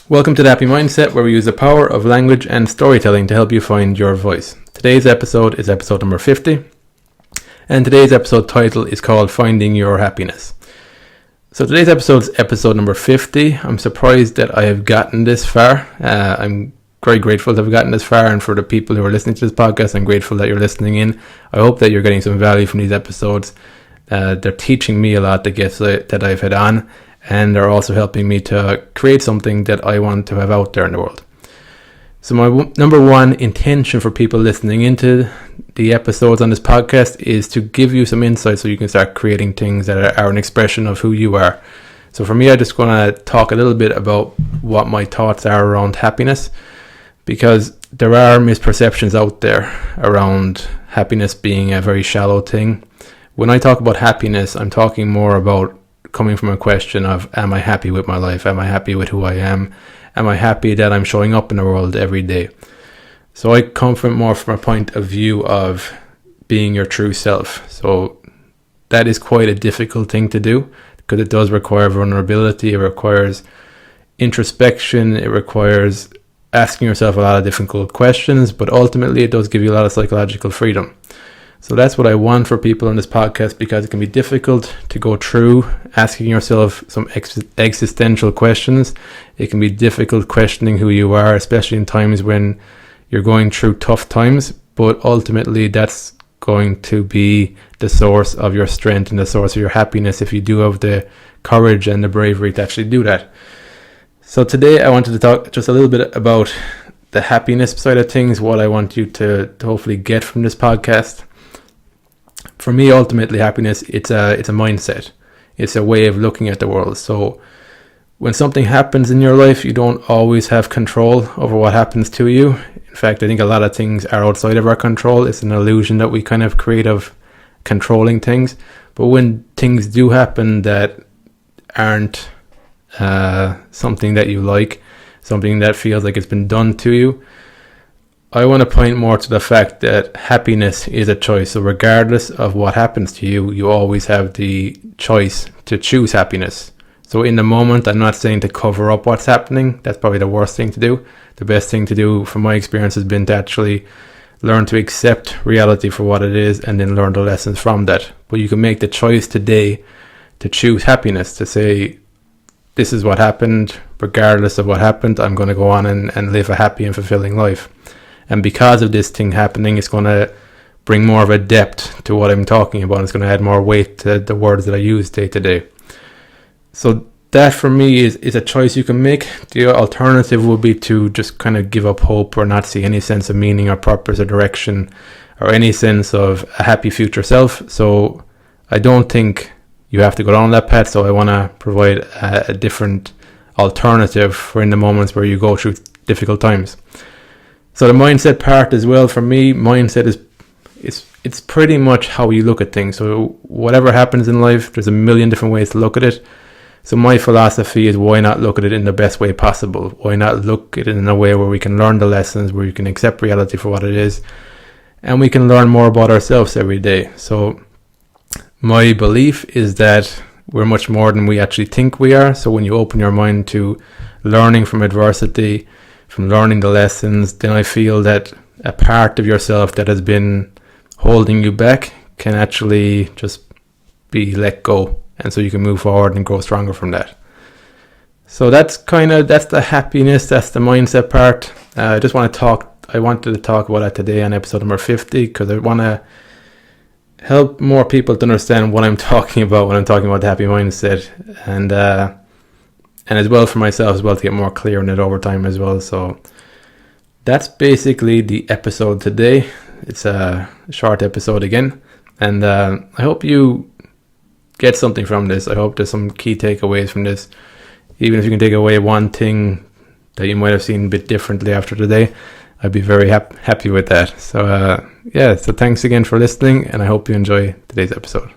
Welcome to the Happy Mindset, where we use the power of language and storytelling to help you find your voice. Today's episode is episode number 50, and today's episode title is called Finding Your Happiness. So today's episode is episode number 50. I'm surprised that I have gotten this far. I'm very grateful to have gotten this far, and for the people who are listening to this podcast, I'm grateful that you're listening in. I hope that you're getting some value from these episodes. They're teaching me a lot, the guests that I've had on, and they're also helping me to create something that I want to have out there in the world. So my number one intention for people listening into the episodes on this podcast is to give you some insight so you can start creating things that are an expression of who you are. So for me, I just want to talk a little bit about what my thoughts are around happiness, because there are misperceptions out there around happiness being a very shallow thing. When I talk about happiness, I'm talking more about coming from a question of, am I happy with my life? Am I happy with who I am? Am I happy that I'm showing up in the world every day? So I come from a point of view of being your true self. So that is quite a difficult thing to do, because it does require vulnerability. It requires introspection. It requires asking yourself a lot of difficult questions, but ultimately it does give you a lot of psychological freedom. So that's what I want for people on this podcast, because it can be difficult to go through asking yourself some existential questions. It can be difficult questioning who you are, especially in times when you're going through tough times, but ultimately that's going to be the source of your strength and the source of your happiness if you do have the courage and the bravery to actually do that. So today I wanted to talk just a little bit about the happiness side of things, what I want you to hopefully get from this podcast. For me, ultimately, happiness, it's a mindset. It's a way of looking at the world. So when something happens in your life, you don't always have control over what happens to you. In fact, I think a lot of things are outside of our control. It's an illusion that we kind of create of controlling things. But when things do happen that aren't something that you like, something that feels like it's been done to you, I want to point more to the fact that happiness is a choice. So regardless of what happens to you, you always have the choice to choose happiness. So in the moment, I'm not saying to cover up what's happening. That's probably the worst thing to do. The best thing to do, from my experience, has been to actually learn to accept reality for what it is and then learn the lessons from that. But you can make the choice today to choose happiness, to say, this is what happened. Regardless of what happened, I'm going to go on and live a happy and fulfilling life. And because of this thing happening, it's going to bring more of a depth to what I'm talking about. It's going to add more weight to the words that I use day to day. So that for me is a choice you can make. The alternative would be to just kind of give up hope or not see any sense of meaning or purpose or direction or any sense of a happy future self. So I don't think you have to go down that path. So I want to provide a different alternative for in the moments where you go through difficult times. So the mindset part as well, for me, mindset it's pretty much how you look at things. So whatever happens in life, there's a million different ways to look at it. So my philosophy is, why not look at it in the best way possible? Why not look at it in a way where we can learn the lessons, where you can accept reality for what it is, and we can learn more about ourselves every day. So my belief is that we're much more than we actually think we are. So when you open your mind to learning from adversity, from learning the lessons, then I feel that a part of yourself that has been holding you back can actually just be let go. And so you can move forward and grow stronger from that. So that's the happiness, that's the mindset part. I wanted to talk about that today on episode number 50, because I want to help more people to understand what I'm talking about when I'm talking about the happy mindset. And as well for myself as well, to get more clear on it over time as well. So that's basically the episode today. It's a short episode again. And I hope you get something from this. I hope there's some key takeaways from this. Even if you can take away one thing that you might have seen a bit differently after today, I'd be very happy with that. So so thanks again for listening, and I hope you enjoy today's episode.